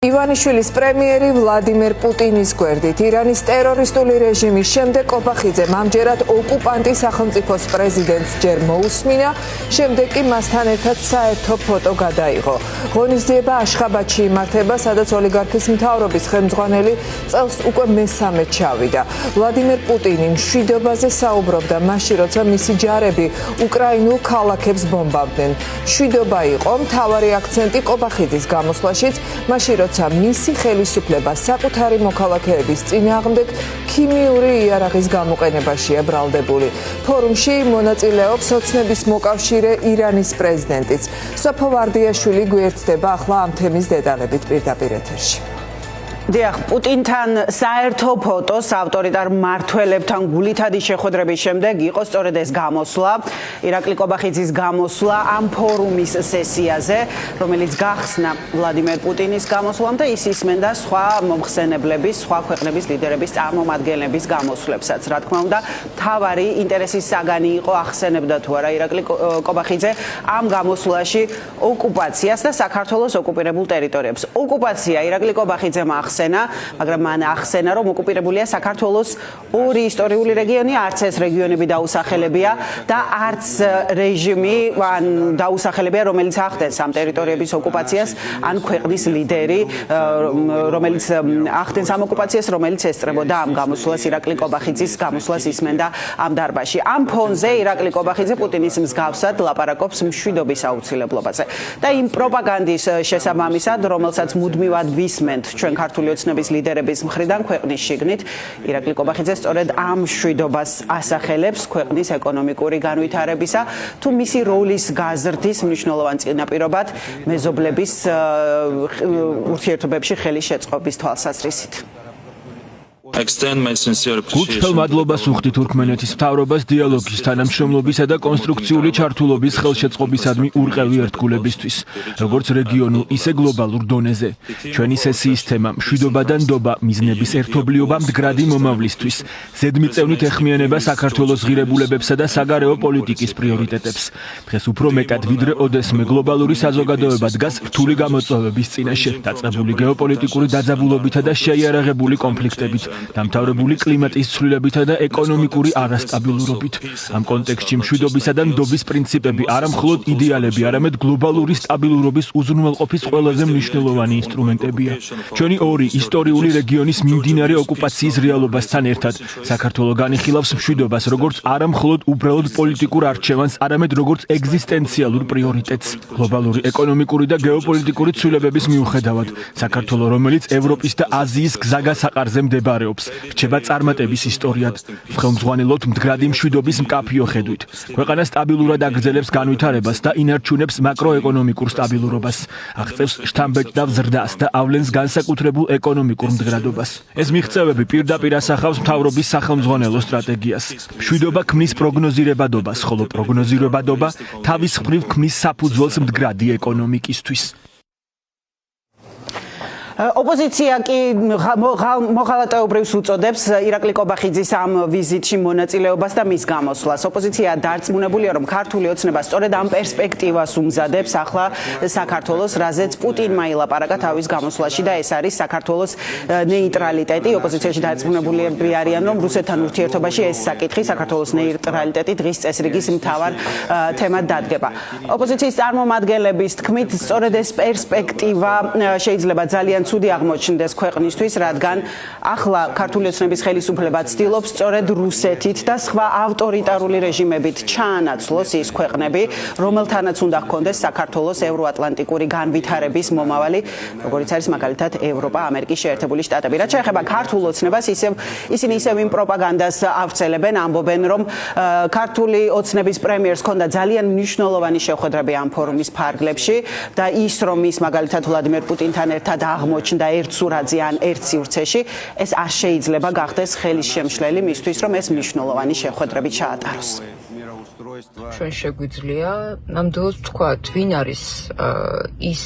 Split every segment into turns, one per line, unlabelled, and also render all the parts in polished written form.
ივანიშვილის პრემიერი ვლადიმერ პუტინის გვერდით ირანის ტერორისტული რეჟიმის შემდეგ კობახიძემ ამჯერად ოკუპანტი სახელმწიფოს პრეზიდენტს ჯერ მოусმინა, შემდეგ კი მასთან ერთად საერთო ფოტო გადაიღო. ღონისძიება აშხაბადში იმართება, სადაც ოლიგარქის მთავრობის ხელმძღვანელი წელს უკვე მესამედ ჩავიდა. ვლადიმერ პუტინი მშვიდობაზე საუბრობდა მაშინ, როცა მისი ჯარები უკრაინულ ქალაქებს ბომბავდნენ. მშვიდობა იყო მთავარი აქცენტი კობახიძის გამოსვლაშიც, მაშინ როცა მისი ხელისუფლება საკუთარი მოქალაქეების წინააღმდეგ ქიმიური იარაღის გამოყენებაშია ბრალდებული. ფორუმში მონაწილეობს ოცნების მოკავშირე ირანის პრეზიდენტიც. სოფო ვარდიაშვილი გვერდდება ახლა ამ თემის დეტალებით პირდაპირ ეთერში.
დიახ, პუტინთან საერთო ფოტოს ავტორიტარ მმართველებთან გულითადი შეხვედრების შემდეგ იყო სწორედ ეს გამოსვლა, ირაკლი კობახიძის გამოსვლა ამ ფორუმის სესიაზე, რომელიც გახსნა ვლადიმერ პუტინის გამოსვლამ და ის ისმენდა სხვა მომხსენებლების, სხვა ქვეყნების ლიდერების წარმომადგენლების გამოსვლებსაც. რა თქმა უნდა, მთავარი ინტერესის საგანი იყო ახსენებდა თუ არა ირაკლი კობახიძე ამ გამოსვლაში ოკუპაციას და საქართველოს ოკუპირებულ ტერიტორიებს. ოკუპაცია ირაკლი კობახიძემ მაგრამ მან ახსენა, რომ ოკუპირებულია საქართველოს ორი ისტორიული რეგიონი, არც ეს რეგიონები დაუსახელებია და არც რეჟიმი დაუსახელებია, რომელიც ახდენს ამ ტერიტორიების ოკუპაციას, ან ქვეყნის ლიდერი, რომელიც ახდენს ამ ოკუპაციას, რომელიც ესწრებოდა ამ გამოსვლას, ირაკლი კობახიძის გამოსვლას ისმენდა ამ დარბაზში. ამ ფონზე ირაკლი კობახიძე პუტინის მსგავსად ლაპარაკობს მშვიდობის აუცილებლობაზე და იმ პროპაგანდის შესაბამისად, რომელსაც მუდმივად ვისმენთ ჩვენ ქართული ოცნების ლიდერების მხრიდან ქვეყნის შიგნით, ირაკლი კობახიძე სწორედ ამ მშვიდობას ასახელებს ქვეყნის ეკონომიკური განვითარებისა თუ მისი როლის გაზრდის მნიშვნელოვან წინაპირობად მეზობლების ურთიერთობებში ხელის შეწყობის თვალსაზრისით.
გულწრფელ მადლობას ვუხდით თურქმენეთის მთავრობას დიალოგის, თანამშრომლობისა და კონსტრუქციული ჩართულობის ხელშეწყობისადმი ურყევი ერთგულებისთვის, როგორც რეგიონულ, ისე გლობალურ დონეზე. ჩვენი სესიის თემა მშვიდობა და ნდობა, მიზნების ერთობლიობა მდგრადი მომავლისთვის, ზედმიწევნით ეხმიანება საქართველოს ღირებულებებსა და საგარეო პოლიტიკის პრიორიტეტებს. დღეს უფრო მეტად ვიდრე ოდესმე გლობალური საზოგადოება დგას რთული გამოწვევების წინაშე, დაწყებული გეოპოლიტიკური დაძაბულობითა და შეიარაღებული კონფლიქტებით, დამთავრებული კლიმატის ცვლილებითა და ეკონომიკური არასტაბილურობით. ამ კონტექსტში მშვიდობისა და ნდობის პრინციპები არა მხოლოდ იდეალები, არამედ გლობალური სტაბილურობის უზრუნველყოფის ყველაზე მნიშვნელოვანი ინსტრუმენტებია. ჩვენი ორი ისტორიული რეგიონის მიმდინარე ოკუპაციის რეალობასთან ერთად საქართველო განიხილავს მშვიდობას როგორც არა მხოლოდ უბრალოდ პოლიტიკურ არჩევანს, არამედ როგორც ეგზისტენციალურ პრიორიტეტს. გლობალური ეკონომიკური და გეოპოლიტიკური ცვლილებების მიუხედავად, საქართველო, რომელიც ევროპის და აზიის გზაგასაყარზე მდებარეობს, რჩება წარმატების ისტორიად, ხელმძღვანელობთ მდგრადი მშვიდობის მკაფიო ხედვით. ქვეყანა სტაბილურად აგრძელებს განვითარებას და ინარჩუნებს მაკროეკონომიკურ სტაბილურობას, აღწევს შთამბეჭდავ ზრდას და ავლენს განსაკუთრებულ ეკონომიკურ მდგრადობას. ეს მიღწევები პირდაპირ ასახავს მთავრობის სახელმძღვანელო სტრატეგიას. მშვიდობა ქმნის პროგნოზირებადობას, ხოლო პროგნოზირებადობა თავის მხრივ ქმნის საფუძველს მდგრადი ეკონომიკისთვის.
ოპოზიცია კი მოღალატეობრივს უწოდებს ირაკლი კობახიძის ამ ვიზიტში მონაწილეობას და მის გამოსვლას. ოპოზიცია დარწმუნებულია, რომ ქართული ოცნება სწორედ ამ პერსპექტივას უმზადებს ახლა საქართველოს, რაზეც პუტინმა ილაპარაკა თავის გამოსვლაში და ეს არის საქართველოს ნეიტრალიტეტი. ოპოზიციაში დარწმუნებულები არიან, რომ რუსეთთან ურთიერთობაში ეს საკითხი, საქართველოს ნეიტრალიტეტი დღის წესრიგის მთავარ თემად დადგება. ოპოზიციის წარმომადგენლების თქმით, სწორედ ეს პერსპექტივა შეიძლება ძალიან ცუდი აღმოჩნდეს ქვეყნისთვის, რადგან ახლა ქართული ოცნების ხელისუფლება ცდილობს სწორედ რუსეთით და სხვა ავტორიტარული რეჟიმებით ჩაანაცვლოს ის ქვეყნები, რომელთანაც უნდა ჰქონდეს საქართველოს ევროატლანტიკური განვითარების მომავალი, როგორც არის მაგალითად ევროპა, ამერიკის შეერთებული შტატები. რაც შეეხება ქართულ ოცნებას, ისინი ისევ იმ პროპაგანდას ავრცელებენ, ამბობენ, რომ ქართული ოცნების პრემიერს ჰქონდა ძალიან მნიშვნელოვანი შეხვედრები ამ ფორუმის ფარგლებში და ის, რომ ის მაგალითად ვლადიმერ პუტინთან ერთად აღმოჩნდა ერთ სურათზე ან ერთ სივრცეში, ეს არ შეიძლება გახდეს ხელის შემშლელი მისთვის, რომ ეს მნიშვნელოვანი შეხვედრები ჩაატაროს.
ჩვენ შეგვიძლია ნამდვილად ვთქვათ, ვინ არის ის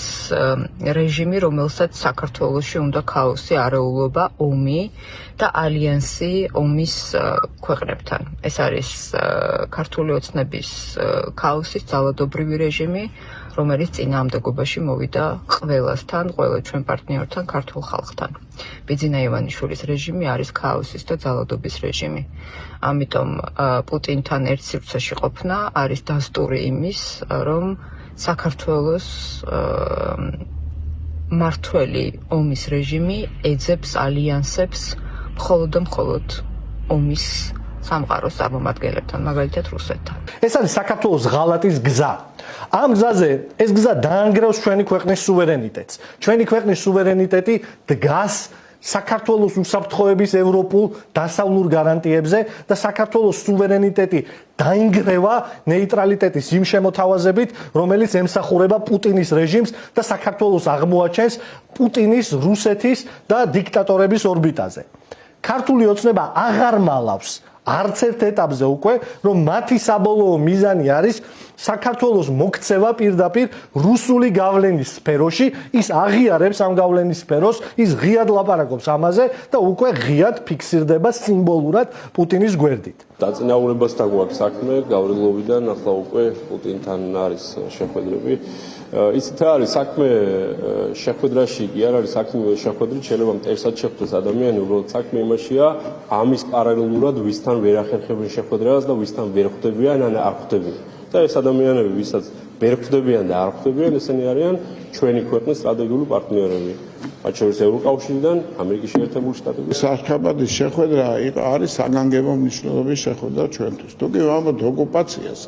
რეჟიმი, რომელსაც საქართველოში უნდა ქაოსი, არეულობა, ომი და ალიანსი ომის ქვეყნებთან. ეს არის ქართული ოცნების ქაოსის ძალადობრივი რეჟიმი, რომელიც წინააღმდეგობაში მოვიდა ყველასთან, ყველა ჩვენ პარტნიორთან, ქართულ ხალხთან. ბიძინა ივანიშვილის რეჟიმი არის ქაოსის და ძალადობის რეჟიმი. ამიტომ პუტინთან ერთ სივრცეში ყოფნა არის დასტური იმის, რომ საქართველოს მართველი ომის რეჟიმი ეძებს ალიანსებს მხოლოდ და მხოლოდ ომის სამყაროს წარმომადგენლებთან, მაგალითად რუსეთთან.
ეს არის საქართველოს ღალატის გზა. ამ გზაზე ეს გზა დაანგრევს ჩვენი ქვეყნის სუვერენიტეტს. ჩვენი ქვეყნის სუვერენიტეტი დგას საქართველოს უსაფრთხოების ევროპულ დასავლურ გარანტიებზე და საქართველოს სუვერენიტეტი დაინგრევა ნეიტრალიტეტის იმ შემოთავაზებით, რომელიც ემსახურება პუტინის რეჟიმს და საქართველოს აღმოაჩენს პუტინის, რუსეთის და დიქტატორების ორბიტაზე. ქართული ოცნება აღარ მალავს არც ერთ ეტაპზე უკვე, რომ მათი საბოლოო მიზანი არის საქართველოს მოქცევა პირდაპირ რუსული გავლენის სფეროში, ის აღიარებს ამ გავლენის სფეროს, ის ღიად ლაპარაკობს ამაზე და უკვე ღიად ფიქსირდება სიმბოლურად პუტინის გვერდით.
დაწინაურებასთან გვაქვს საქმე, გავრილობიდან ახლა უკვე პუტინთან არის შეხვედრები. ისეთ არის საქმე შეხვედრაში კი არ არის საქმე შეხვედრით შეიძლება მტერსაც შეხვდეს ადამიანი, უბრალოდ საქმე იმაშია ამის პარალელურად ვისთან ვერ ახერხებენ შეხვედრას და ვისთან ვერ ხვდებიან ან არ ხვდებიან. და ეს ადამიანები, ვისაც ვერ ხვდებიან და არ ხვდებიან, ესენი არიან ჩვენი ქვეყნის სტრატეგიული პარტნიორები. მათ შორის ევროკავშირიდან, ამერიკის შეერთებული შტატებიდან.
საერთაბადის შეხვედრა არის საგანგებო მნიშვნელობის შეხვედრა ჩვენთვის. თუ კი ვამბობთ ოკუპაციას,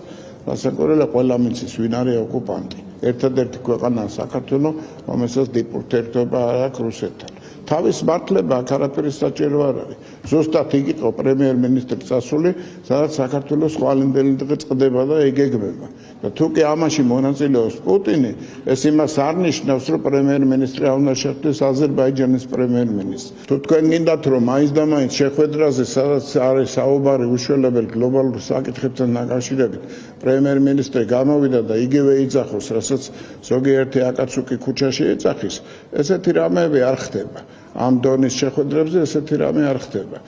რასაკვირველია ყველა მიცის ვინ არის ოკუპანტი. ერთადერთი ქვეყანაა საქართველო, რომელსაც დიპორტირება აქვს რუსეთთან. თავის მართლება აქ არაფერი საჭირო არ არის. ზუსტად იქ იყო პრემიერ-მინისტრი წასული, სადაც საქართველოს ხვალინდელი დღე წყდება და ეგეგმება. და თუ კი ამაში მონაწილეობს პუტინი, ეს იმას არ ნიშნავს, რომ პრემიერ-მინისტრი არ უნდა შეხვდეს აზერბაიჯანის პრემიერ-მინისტრს. თუ თქვენ გინდათ, რომ მაინც და მაინც შეხვედრაზე, სადაც არის საუბარი უშველებელ გლობალურ საკითხებთან დაკავშირებით, პრემიერ-მინისტრი გამოვიდა და იგივე იძახოს, რასაც ზოგიერთი აკაცუკი ქუჩაში ეძახის, ესეთი რამეები არ ხდება. ამ დონის შეხვედრებზე ესეთი რამე არ ხდება.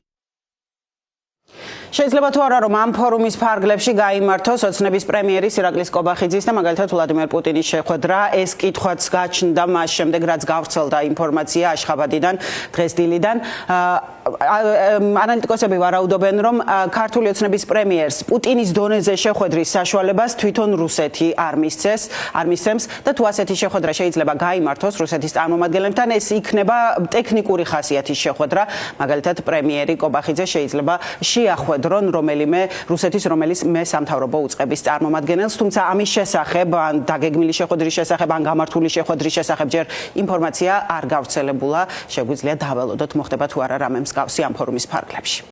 შეიძლება თუ არა რომ ამ ფორუმის ფარგლებში გაიმართოს ოცნების პრემიერის ირაკლის კობახიძის და მაგალითად ვლადიმერ პუტინის შეხვედრა, ეს კითხვაც გაჩნდა მას შემდეგ, რაც გავრცელდა ინფორმაცია აშხაბადიდან, დღეს დილიდან. ანალიტიკოსები ვარაუდობენ, რომ ქართული ოცნების პრემიერს პუტინის დონეზე შეხვედრის საშუალებას თვითონ რუსეთი არ მისცემს და თუ ასეთი შეხვედრა შეიძლება გაიმართოს რუსეთის წარმომადგენლებთან, ეს იქნება ტექნიკური ხასიათის შეხვედრა. მაგალითად პრემიერი კობახიძე შეიძლება შეახვედრონ რომელიმე რუსეთის რომელიმე სამთავრობო უწყების წარმომადგენელს, თუმცა ამის შესახებ, ან დაგეგმილი შეხვედრის შესახებ, ან გამართული შეხვედრის შესახებ ჯერ ინფორმაცია არ გავრცელებულა. შეგვიძლია დაველოდოთ, მოხდება თუ არა რამე მსგავსი ამ ფორუმის ფარგლებში.